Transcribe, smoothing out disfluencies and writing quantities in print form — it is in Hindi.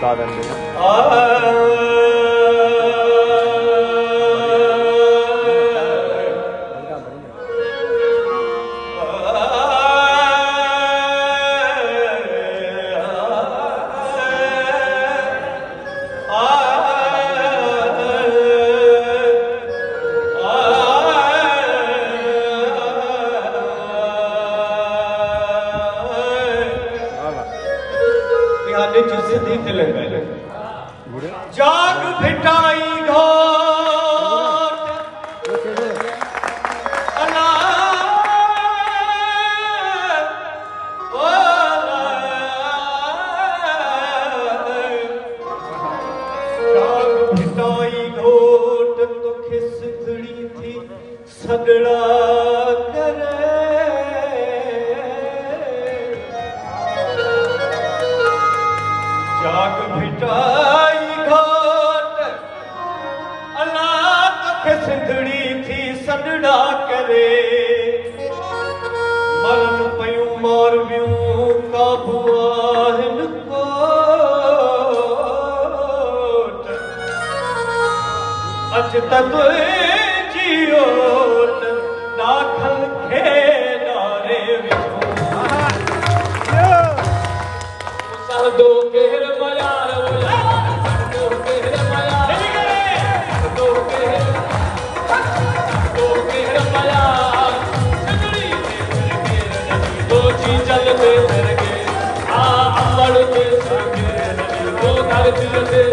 गा देंगे। जाग भिटाई घोट जाग भिटाई घोट तो खिसकड़ी थी सगड़ा करे जाग भिटाई सिंधड़ी थी सडड़ा करे मरन पयूं मारवियूं काबू आहिन कोट अज तक जियोट दाखल खे नारे विचों दो केर मयार दो केर मयार दो केर चलते सरगे आ अमड़ के सरगे दो घर चलते